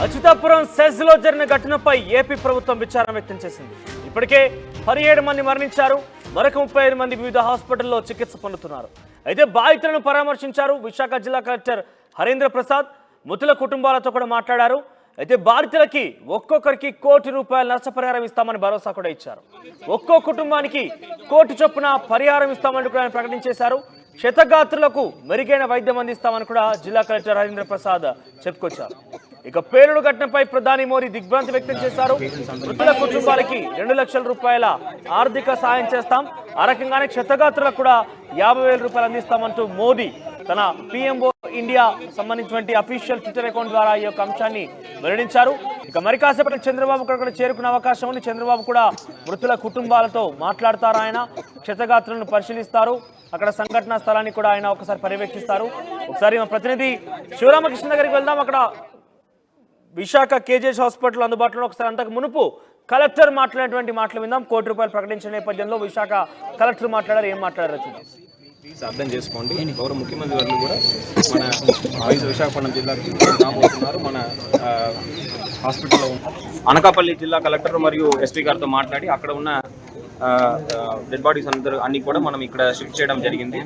అచ్యుతాపురం సెజ్లో జరిగిన ఘటనపై ఏపీ ప్రభుత్వం విచారణ వ్యక్తం చేసింది. ఇప్పటికే 17 మంది మరణించారు, మరొక 35 మంది వివిధ హాస్పిటల్లో చికిత్స పొందుతున్నారు. అయితే బాధితులను పరామర్శించారు విశాఖ జిల్లా కలెక్టర్ హరీంద్ర ప్రసాద్. మృతుల కుటుంబాలతో కూడా మాట్లాడారు. అయితే బాధితులకి ఒక్కొక్కరికి ₹1 కోటి నష్టపరిహారం ఇస్తామని భరోసా కూడా ఇచ్చారు. ఒక్కో కుటుంబానికి ₹1 కోటి చొప్పున పరిహారం ఇస్తామని కూడా ఆయన ప్రకటించేశారు. క్షతగాత్రులకు మెరుగైన వైద్యం అందిస్తామని కూడా జిల్లా కలెక్టర్ హరీంద్ర ప్రసాద్ చెప్పుకొచ్చారు. ఇక పేలుడు ఘటనపై ప్రధాని మోదీ దిగ్భ్రాంతి వ్యక్తం చేశారు. మృతుల కుటుంబాలకి ₹2 లక్షల ఆర్థిక సాయం చేస్తాం, ఆ రకంగానే క్షతగాత్రులకు కూడా ₹50,000 అందిస్తామంటూ మోదీ తన పిఎంఓ ఇండియా సంబంధించినటువంటి అఫీషియల్ ట్విట్టర్ అకౌంట్ ద్వారా ఈ యొక్క అంశాన్ని వెల్లడించారు. ఇక మరి కాసేపటి చంద్రబాబు కూడా చేరుకునే అవకాశం ఉంది. చంద్రబాబు కూడా మృతుల కుటుంబాలతో మాట్లాడతారు. ఆయన క్షతగాత్రులను పరిశీలిస్తారు. అక్కడ సంఘటనా స్థలాన్ని కూడా ఆయన ఒకసారి పర్యవేక్షిస్తారు. ఒకసారి మా ప్రతినిధి శివరామకృష్ణ దగ్గరికి వెళ్దాం. అక్కడ విశాఖ కేజీహెచ్ హాస్పిటల్ అందుబాటులో ఒకసారి అంతకు మునుపు కలెక్టర్ మాట్లాడినటువంటి మాటలు విందాం. ₹1 కోటి ప్రకటించిన నేపథ్యంలో విశాఖ కలెక్టర్ మాట్లాడారు. ఏం మాట్లాడారు చూద్దాం. ప్లీజ్ అర్థం చేసుకోండి. గౌరవ ముఖ్యమంత్రి గారు కూడా మన విశాఖపట్నం జిల్లాకి రాబోతున్నారు. మన హాస్పిటల్లో అనకాపల్లి జిల్లా కలెక్టర్ మరియు ఎస్పీ గారితో మాట్లాడి అక్కడ ఉన్న డెడ్ బాడీస్ అన్ని కూడా మనం ఇక్కడ షిఫ్ట్ చేయడం జరిగింది.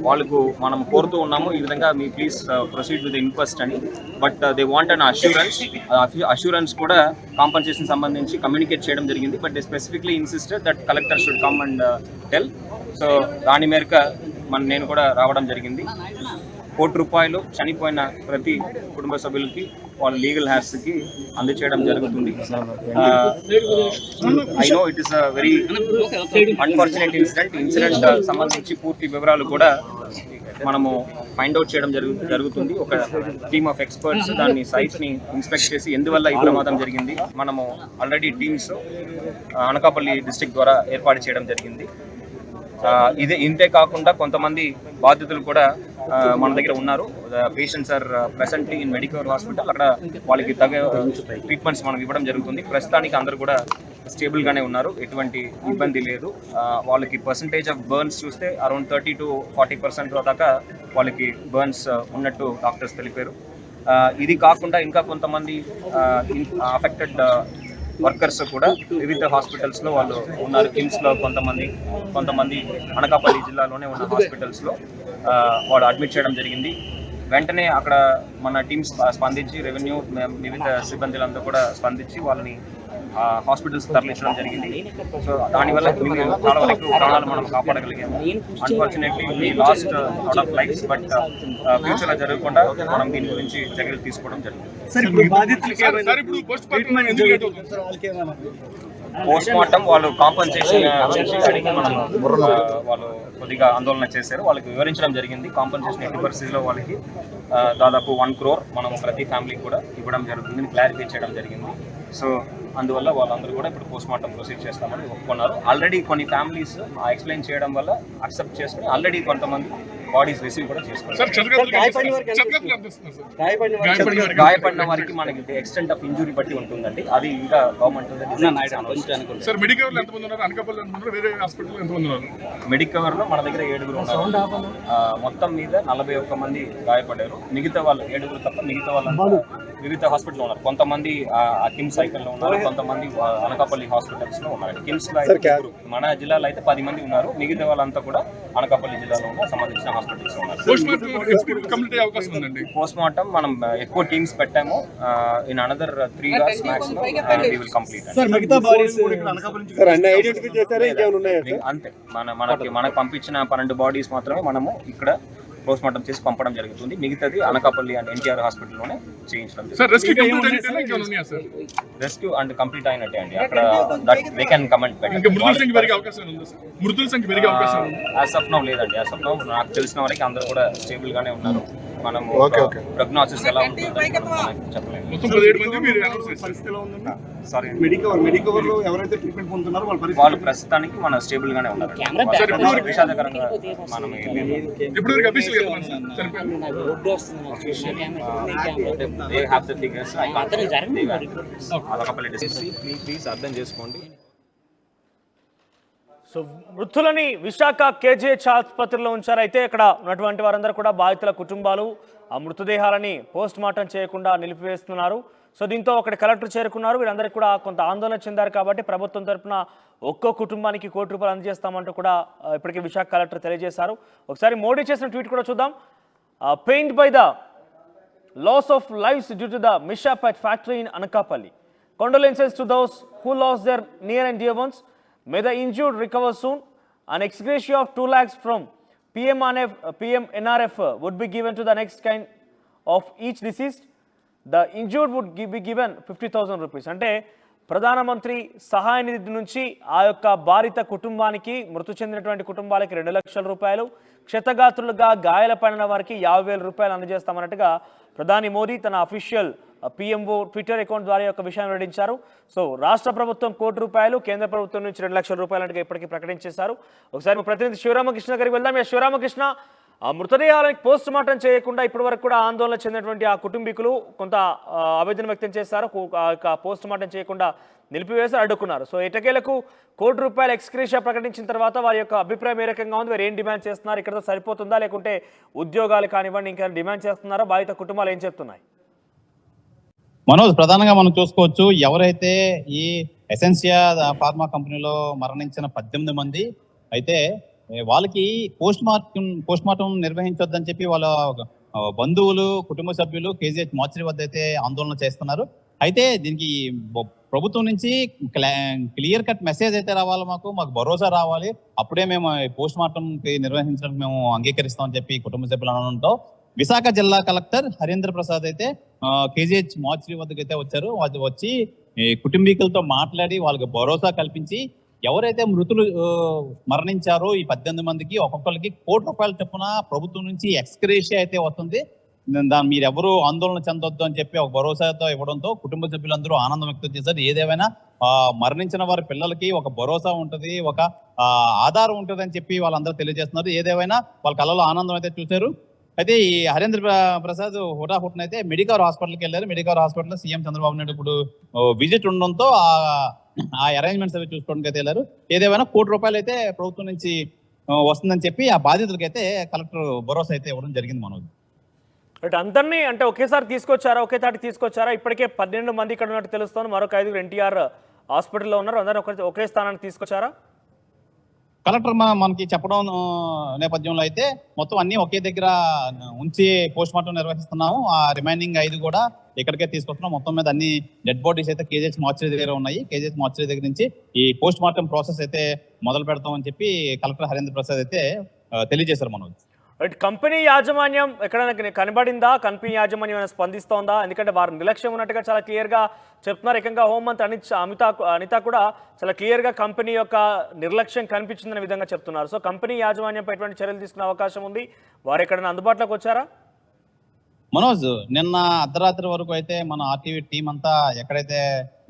వాళ్ళకు మనం కోరుతూ ఉన్నాము ఈ విధంగా me please proceed with inquest అని. But they want an assurance కూడా కాంపన్సేషన్ సంబంధించి కమ్యూనికేట్ చేయడం జరిగింది. But they specifically insisted that collector should come and tell. So దాని మేరకు నేను కూడా రావడం జరిగింది. ₹1 కోటి చనిపోయిన ప్రతి కుటుంబ సభ్యులకి వాళ్ళ లీగల్ హ్యాస్కి అందచేయడం జరుగుతుంది. I know it is a very unfortunate incident సంబంధించి పూర్తి వివరాలు కూడా మనము ఫైండ్ అవుట్ చేయడం జరుగుతుంది. ఒక టీమ్ ఆఫ్ ఎక్స్పర్ట్స్ దాన్ని సైట్ని ఇన్స్పెక్ట్ చేసి ఎందువల్ల ఈ ప్రమాదం జరిగింది మనము ఆల్రెడీ టీమ్స్ అనకాపల్లి డిస్ట్రిక్ట్ ద్వారా ఏర్పాటు చేయడం జరిగింది. ఇంతే కాకుండా కొంతమంది బాధితులు కూడా మన దగ్గర ఉన్నారు. Patients are presently in Medicover hospital. అక్కడ వాళ్ళకి తగ్గ ట్రీట్మెంట్స్ మనం ఇవ్వడం జరుగుతుంది. ప్రస్తుతానికి అందరూ కూడా స్టేబుల్గానే ఉన్నారు, ఎటువంటి ఇబ్బంది లేదు. వాళ్ళకి పర్సంటేజ్ ఆఫ్ బర్న్స్ చూస్తే అరౌండ్ 30 to 40% దాకా వాళ్ళకి బర్న్స్ ఉన్నట్టు డాక్టర్స్ తెలిపారు. ఇది కాకుండా ఇంకా కొంతమంది అఫెక్టెడ్ వర్కర్స్ కూడా వివిధ హాస్పిటల్స్లో వాళ్ళు ఉన్నారు. కిమ్స్లో కొంతమంది అనకాపల్లి జిల్లాలోనే ఉన్న హాస్పిటల్స్లో వాళ్ళు అడ్మిట్ చేయడం జరిగింది. వెంటనే అక్కడ మన టీమ్స్ స్పందించి రెవెన్యూ వివిధ సిబ్బందులంతా కూడా స్పందించి వాళ్ళని హాస్పిటల్స్ తరలించడం జరిగింది. సో దానివల్ల చాలా వరకు ప్రాణాలు మనం కాపాడగలిగాము. Unfortunately we lost lot of lives. But ఫ్యూచర్లో జరగకుండా మనం దీని గురించి చర్యలు తీసుకోవడం జరిగింది. పోస్ట్ మార్టం వాళ్ళు కాంపన్సేషన్ గురించి అడిగి మనం వాళ్ళు కొద్దిగా ఆందోళన చేశారు. వాళ్ళకి వివరించడం జరిగింది. కాంపన్సేషన్ ఎట్టి పరిస్థితిలో వాళ్ళకి దాదాపు 1 crore మనం ప్రతి ఫ్యామిలీకి కూడా ఇవ్వడం జరుగుతుందని క్లారిఫై చేయడం జరిగింది. సో అందువల్ల వాళ్ళందరూ కూడా ఇప్పుడు పోస్ట్ మార్టం ప్రొసీడ్ చేస్తామని ఒప్పుకున్నారు. ఆల్రెడీ కొన్ని ఫ్యామిలీస్ ఎక్స్ప్లెయిన్ చేయడం వల్ల అక్సెప్ట్ చేసుకుని ఆల్రెడీ కొంతమంది బాడీస్ రిసీవ్ కూడా చేసుకున్నారు. గాయపడిన వారికి మనకి ఎక్స్టెంట్ ఆఫ్ ఇంజురీ బట్టి ఉంటుందండి. అది ఇంకా గవర్నమెంట్ మెడికవర్ లో మన దగ్గర 7 ఉన్నారు. మొత్తం మీద 41 మంది గాయపడ్డారు. మిగతా వాళ్ళు 7 తప్ప మిగతా వాళ్ళు వివిధ హాస్పిటల్ ఉన్నారు. కొంతమంది కిమ్స్ సైకిల్లో ఉన్నారు, కొంతమంది అనకాపల్లి హాస్పిటల్స్ లో ఉన్నారు. కిమ్స్ లో అయితే మన జిల్లాలో అయితే 10 మంది ఉన్నారు. మిగతా వాళ్ళంతా కూడా అనకాపల్లి జిల్లాలో ఉన్న సంబంధించిన హాస్పిటల్స్ ఉన్నారు. పోస్ట్ మార్టం మనం ఎక్కువ టీమ్స్ పెట్టాము. In another 3 hours maximum we will complete. అంతే మనకు పంపించిన 12 బాడీస్ మాత్రమే మనము ఇక్కడ పోస్ట్ మార్టం చేసి పంపడం జరుగుతుంది. మిగతాది అనకాపల్లి అండ్ ఎన్టీఆర్ హాస్పిటల్లోనే చేయించడం. రెస్క్యూ అండ్ కంప్లీట్ అయినట్టే అండి. అక్కడ they can comment as of now లేదండి. యాజ్ ఆఫ్ నౌ నాకు తెలిసిన వరకు అందరూ కూడా స్టేబుల్ గానే ఉన్నారు. మనము ప్రోగ్నోసిస్ ఎలా ఉంటుందో చెప్పలేము. వాళ్ళు ప్రస్తుతానికి మన స్టేబుల్ గానే ఉన్నారు. విషాదకరంగా మనం ప్లీజ్ అర్థం చేసుకోండి. సో మృతులని విశాఖ కేజీహెచ్ ఆసుపత్రిలో ఉంచారు. అయితే ఇక్కడ ఉన్నటువంటి వారందరూ కూడా బాధితుల కుటుంబాలు ఆ మృతదేహాలని పోస్ట్ మార్టం చేయకుండా నిలిపివేస్తున్నారు. సో దీంతో అక్కడ కలెక్టర్ చేరుకున్నారు. వీరందరికీ కూడా కొంత ఆందోళన చెందారు కాబట్టి ప్రభుత్వం తరపున ఒక్కో కుటుంబానికి ₹1,00,00,000 అందజేస్తామంటూ కూడా ఇప్పటికే విశాఖ కలెక్టర్ తెలియజేశారు. ఒకసారి మోడీ చేసిన ట్వీట్ కూడా చూద్దాం. Pained by the loss of lives due to the mishap at factory in Anakapalli. Condolences to those who lost their near and dear ones. May the injured recover soon. An ex gratia of 2 lakhs from PM-NRF would be given to the next kind of each deceased. The injured would be given 50,000 rupees. అంటే ప్రధానమంత్రి సహాయ నిధి నుంచి ఆ యొక్క బాధిత కుటుంబానికి మృతి చెందినటువంటి కుటుంబాలకి ₹2,00,000, క్షతగాత్రులుగా గాయాలపడిన వారికి ₹50,000 అందజేస్తామన్నట్టుగా ప్రధాని మోదీ తన అఫీషియల్ పిఎంఓ ట్విట్టర్ అకౌంట్ ద్వారా ఒక విషయాన్ని వెల్లడించారు. సో రాష్ట్ర ప్రభుత్వం ₹1,00,00,000, కేంద్ర ప్రభుత్వం నుంచి ₹2,00,000 ఇప్పటికీ ప్రకటించేశారు. ఒకసారి ప్రతినిధి శివరామకృష్ణ గారికి వెళ్దాం. శివరామకృష్ణ, ఆ మృతదేహాలకు పోస్ట్ మార్టం చేయకుండా ఇప్పటి వరకు కూడా ఆందోళన చెందినటువంటి ఆ కుటుంబీకులు కొంత ఆవేదన వ్యక్తం చేశారు. పోస్ట్ మార్టం చేయకుండా నిలిపివేసి అడ్డుకున్నారు. సో ఎటకేలకు ₹1,00,00,000 ఎక్స్గ్రేషియా ప్రకటించిన తర్వాత వారి యొక్క అభిప్రాయం ఏ రకంగా ఉంది? వారు ఏం డిమాండ్ చేస్తున్నారు? ఇక్కడతో సరిపోతుందా, లేకుంటే ఉద్యోగాలు కానివ్వండి ఇంకా డిమాండ్ చేస్తున్నారా? బాధిత కుటుంబాలు ఏం చెప్తున్నాయి? మనోజ్, ప్రధానంగా మనం చూసుకోవచ్చు, ఎవరైతే ఈ ఎసెన్షియా ఫార్మా కంపెనీలో మరణించిన 18 మంది అయితే వాళ్ళకి పోస్ట్ మార్టం నిర్వహించొద్దని చెప్పి వాళ్ళ బంధువులు, కుటుంబ సభ్యులు కేజీహెచ్ మార్చరీ వద్ద అయితే ఆందోళన చేస్తున్నారు. అయితే దీనికి ప్రభుత్వం నుంచి క్లియర్ కట్ మెసేజ్ అయితే రావాలి, మాకు భరోసా రావాలి, అప్పుడే మేము పోస్ట్ మార్టం నిర్వహించడానికి మేము అంగీకరిస్తామని చెప్పి కుటుంబ సభ్యులు అనడంతో విశాఖ జిల్లా కలెక్టర్ హరీంద్ర ప్రసాద్ అయితే కేజీహెచ్ మార్చరీ వద్దకు అయితే వచ్చారు. వాళ్ళు వచ్చి కుటుంబీకులతో మాట్లాడి వాళ్ళకి భరోసా కల్పించి ఎవరైతే మృతులు మరణించారో ఈ 18 మందికి ఒక్కొక్కరికి ₹1,00,00,000 చొప్పున ప్రభుత్వం నుంచి ఎక్స్గ్రేషియా అయితే వస్తుంది, దాన్ని మీరు ఎవరు ఆందోళన చెందొద్దు అని చెప్పి ఒక భరోసాతో ఇవ్వడంతో కుటుంబ సభ్యులందరూ ఆనందం వ్యక్తం చేశారు. ఏదేమైనా మరణించిన వారి పిల్లలకి ఒక భరోసా ఉంటుంది, ఒక ఆధారం ఉంటుంది అని చెప్పి వాళ్ళందరూ తెలియజేస్తున్నారు. ఏదేమైనా వాళ్ళ కళ్ళలో ఆనందం అయితే చూశారు. అయితే ఈ హరీంద్ర ప్రసాద్ హుటాహుటినైతే మెడికవర్ హాస్పిటల్కి వెళ్ళారు. మెడికవర్ హాస్పిటల్లో సీఎం చంద్రబాబు నాయుడు ఇప్పుడు విజిట్ ఉండడంతో ఆ అరేంజ్మెంట్స్ అవి చూసుకోవడానికి అయితే వెళ్ళారు. ఏదేమైనా ₹1,00,00,000 అయితే ప్రభుత్వం నుంచి వస్తుందని చెప్పి ఆ బాధితులకి అయితే కలెక్టర్ భరోసా అయితే ఇవ్వడం జరిగింది. మనోజ్, అంటే అందరినీ అంటే ఒకేసారి తీసుకొచ్చారా, ఒకే తాటి తీసుకొచ్చారా? ఇప్పటికే 12 మంది ఇక్కడ ఉన్నట్టు తెలుస్తోంది. మరొక 5 ఎన్టీఆర్ హాస్పిటల్లో ఉన్నారు. అందరినీ ఒకే స్థానానికి తీసుకొచ్చారా? కలెక్టర్ మనకి చెప్పడం నేపథ్యంలో అయితే మొత్తం అన్ని ఒకే దగ్గర ఉంచి పోస్ట్ మార్టం నిర్వహిస్తున్నాము. ఆ రిమైనింగ్ 5 కూడా ఇక్కడికే తీసుకొస్తున్నాం. మొత్తం మీద అన్ని డెడ్ బాడీస్ అయితే కేజీహెచ్ మార్చరీ దగ్గర ఉన్నాయి. కేజీహెచ్ మార్చరీ దగ్గర నుంచి ఈ పోస్ట్ మార్టం ప్రాసెస్ అయితే మొదలు పెడతామని చెప్పి కలెక్టర్ హరీంద్ర ప్రసాద్ అయితే తెలియజేశారు. మనోజ్, కంపెనీ యాజమాన్యం ఎక్కడైనా కనబడిందా? కంపెనీ యాజమాన్యం ఏమైనా స్పందిస్తోందా? ఎందుకంటే వారు నిర్లక్ష్యం ఉన్నట్టుగా చాలా క్లియర్గా చెప్తున్నారు. ఏకంగా హోంమంత్రి అనిత కూడా చాలా క్లియర్గా కంపెనీ యొక్క నిర్లక్ష్యం కనిపించిందనే విధంగా చెప్తున్నారు. సో కంపెనీ యాజమాన్యంపై ఎటువంటి చర్యలు తీసుకునే అవకాశం ఉంది? వారు ఎక్కడైనా అందుబాటులోకి వచ్చారా? మనోజ్, నిన్న అర్ధరాత్రి వరకు అయితే మన ఆర్టీవీ టీం అంతా ఎక్కడైతే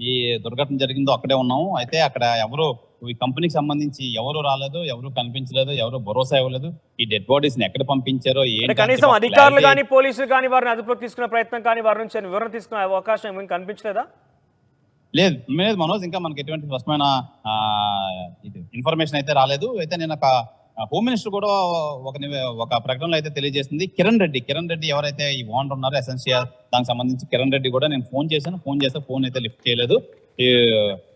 ఈ దుర్ఘటన జరిగిందో అక్కడే ఉన్నాము. అయితే అక్కడ ఎవరు ఈ కంపెనీకి సంబంధించి ఎవరు రాలేదు, ఎవరు కనిపించలేదు, ఎవరు భరోసా ఇవ్వలేదు. ఈ డెడ్ బాడీస్ ని ఎక్కడ పంపించారో కనీసం అధికారులు కానీ పోలీసులు కానీ వారిని అదుపులోకి తీసుకునే ప్రయత్నం కానీ వారి నుంచి వివరణ తీసుకునే అవకాశం ఏమైనా కనిపించలేదా? లేదు మనోజ్, ఇంకా మనకి ఎటువంటి స్పష్టమైన ఇన్ఫర్మేషన్ అయితే రాలేదు. అయితే నేను హోమ్ మినిస్టర్ కూడా ఒక ప్రకటనలో అయితే తెలియజేసింది. కిరణ్ రెడ్డి ఎవరైతే ఈ ఓనర్ ఉన్నారో ఎసెన్షియా దానికి సంబంధించి కిరణ్ రెడ్డి కూడా నేను ఫోన్ చేస్తే ఫోన్ అయితే లిఫ్ట్ చేయలేదు.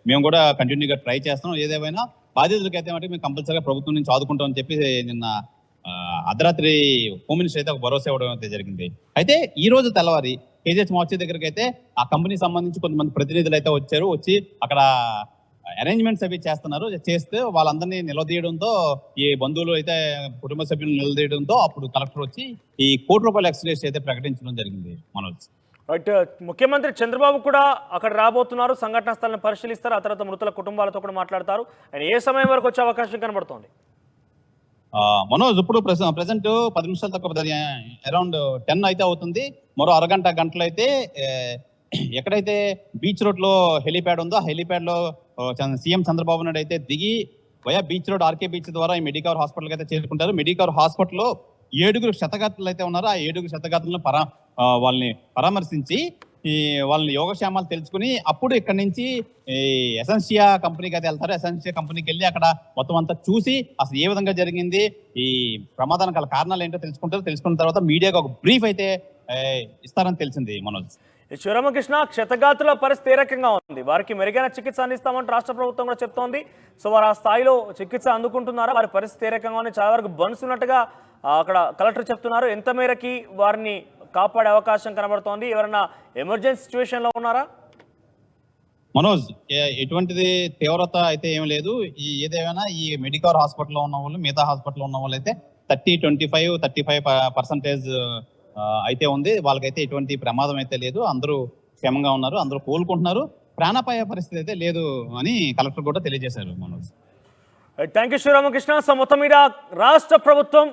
మేము కూడా కంటిన్యూగా ట్రై చేస్తున్నాం. ఏదేమైనా బాధితులకి అయితే మేము కంపల్సరీగా ప్రభుత్వం నుంచి ఆదుకుంటామని చెప్పి నిన్న అర్ధరాత్రి హోమ్ మినిస్టర్ అయితే ఒక భరోసా ఇవ్వడం అయితే జరిగింది. అయితే ఈ రోజు తెల్లవారి కేజీహెచ్ మార్చరీ దగ్గరికి అయితే ఆ కంపెనీకి సంబంధించి కొంతమంది ప్రతినిధులు అయితే వచ్చి అక్కడ అరేంజ్మెంట్స్ అవి చేస్తే వాళ్ళందరినీ నిలదీయడంతో ఈ బంధువులు అయితే కుటుంబ సభ్యులు నిలదీయడంతో అప్పుడు కలెక్టర్ వచ్చి ఈ ₹1,00,00,000 ఎక్స్గ్రేషియా అయితే ప్రకటించడం జరిగింది. మనోజ్, రైట్, ముఖ్యమంత్రి చంద్రబాబు కూడా అక్కడ రాబోతున్నారు, సంఘటనా స్థలాన్ని పరిశీలిస్తారు, ఆ తర్వాత మృతుల కుటుంబాలతో కూడా మాట్లాడతారు. ఆయన ఏ సమయం వరకు వచ్చే అవకాశం కనబడుతోంది? మనోజ్, ఇప్పుడు ప్రెసెంట్ 10 నిమిషాలు తక్కువ అరౌండ్ 10 అయితే అవుతుంది. మరో గంటలు అయితే ఎక్కడైతే బీచ్ రోడ్ లో హెలీప్యాడ్ ఉందో ఆ హెలీప్యాడ్ లో సీఎం చంద్రబాబు నాయుడు అయితే దిగి via beach road RK beach ద్వారా ఈ మెడికవర్ హాస్పిటల్ అయితే చేరుకుంటారు. మెడికవర్ హాస్పిటల్లో 7 క్షతగాత్రులు అయితే ఉన్నారు. ఆ 7 క్షతగాత్రులను వాళ్ళని పరామర్శించి వాళ్ళని యోగక్షేమాలు తెలుసుకుని అప్పుడు ఇక్కడ నుంచి ఈ ఎసెన్షియా కంపెనీకి అయితే వెళ్తారు. ఎసెన్షియా కంపెనీకి వెళ్ళి అక్కడ మొత్తం అంతా చూసి అసలు ఏ విధంగా జరిగింది, ఈ ప్రమాదానికి కారణాలు ఏంటో తెలుసుకుంటారు. తెలుసుకున్న తర్వాత మీడియాకి ఒక బ్రీఫ్ అయితే ఇస్తారని తెలిసింది. మనోజ్, ఈ శివరామకృష్ణ, క్షతగాత్రుల పరిస్థితి ఏ రకంగా ఉంది? వారికి మెరుగైన చికిత్స అందిస్తామంటూ రాష్ట్ర ప్రభుత్వం కూడా చెప్తోంది. సో వారు ఆ స్థాయిలో చికిత్స అందుకుంటున్నారా? వారి పరిస్థితి ఏ రకంగా ఉంది? చాలా వరకు బన్స్ ఉన్నట్టుగా అక్కడ కలెక్టర్ చెప్తున్నారు. ఎంత మేరకి వారిని కాపాడే అవకాశం కనబడుతోంది? ఎవరైనా ఎమర్జెన్సీ సిచ్యువేషన్లో ఉన్నారా? మనోజ్, ఎటువంటిది తీవ్రత అయితే ఏం లేదు. ఏదేమైనా ఈ మెడికవర్ హాస్పిటల్లో ఉన్న వాళ్ళు, మిగతా హాస్పిటల్లో ఉన్న వాళ్ళు అయితే 35% అయితే ఉంది. వాళ్ళకైతే ఎటువంటి ప్రమాదం అయితే లేదు. అందరూ క్షేమంగా ఉన్నారు, అందరూ కోలుకుంటున్నారు. ప్రాణాపాయ పరిస్థితి అయితే లేదు అని కలెక్టర్ కూడా తెలియజేశారు. Manoj, thank you Sivaramakrishna. So మొత్తం మీద రాష్ట్ర ప్రభుత్వం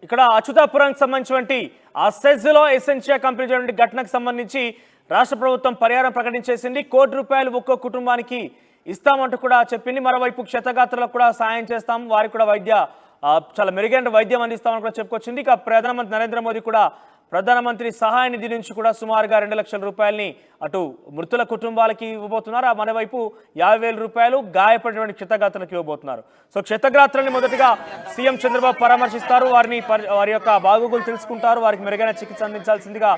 ఇక్కడ అచ్యుతాపురానికి సంబంధించినటువంటి ఆ సెజ్లో ఎసెన్షియా కంపెనీ జరిగిన ఘటనకు సంబంధించి రాష్ట్ర ప్రభుత్వం పరిహారం ప్రకటించేసింది. ₹1 ఒక్కో కుటుంబానికి ఇస్తామంటూ కూడా చెప్పింది. మరోవైపు క్షతగాత్రులకు కూడా సాయం చేస్తాం, వారికి కూడా చాలా మెరుగైన వైద్యం అందిస్తామని కూడా చెప్పుకొచ్చింది. ఇక ప్రధానమంత్రి నరేంద్ర మోదీ కూడా ప్రధానమంత్రి సహాయ నిధి నుంచి కూడా సుమారుగా ₹2 లక్షల అటు మృతుల కుటుంబాలకి ఇవ్వబోతున్నారు. మరోవైపు ₹50,000 గాయపడినటువంటి క్షతగాత్రులకు ఇవ్వబోతున్నారు. సో క్షతగాత్రుల్ని మొదటిగా సీఎం చంద్రబాబు పరామర్శిస్తారు. వారి యొక్క బాగోగులు తెలుసుకుంటారు. వారికి మెరుగైన చికిత్స అందించాల్సిందిగా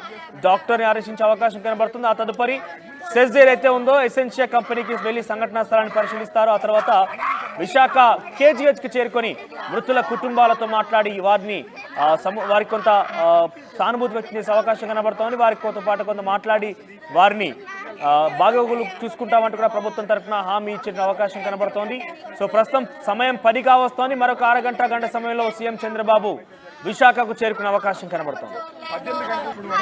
డాక్టర్ని ఆదేశించే అవకాశం కనబడుతుంది. ఆ తదుపరి సెజ్ ఏదైతే ఉందో ఎసెన్షియా కంపెనీకి వెళ్లి సంఘటనా స్థలాన్ని పరిశీలిస్తారు. ఆ తర్వాత విశాఖ KGHకి చేరుకొని మృతుల కుటుంబాలతో మాట్లాడి వారికి కొంత సానుభూతి వ్యక్తం చేసే అవకాశం కనబడుతోంది. వారితో పాటు కొంత మాట్లాడి వారిని బాగోగులు చూసుకుంటామంటూ కూడా ప్రభుత్వం తరఫున హామీ ఇచ్చిన అవకాశం కనబడుతోంది. సో ప్రస్తుతం సమయం 10 కావస్తోంది. మరొక గంట సమయంలో సీఎం చంద్రబాబు విశాఖకు చేరుకునే అవకాశం కనబడుతోంది. 18 గంటల వరకు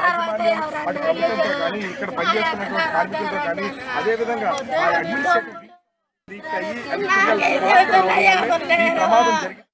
యాజమాన్యం అటు ప్రభుత్వంతో కానీ ఇక్కడ పనిచేస్తున్నటువంటి కార్మికులతో కానీ అదేవిధంగా అడ్మినిస్ట్రేటివ్ ఈ ప్రమాదం జరిగింది.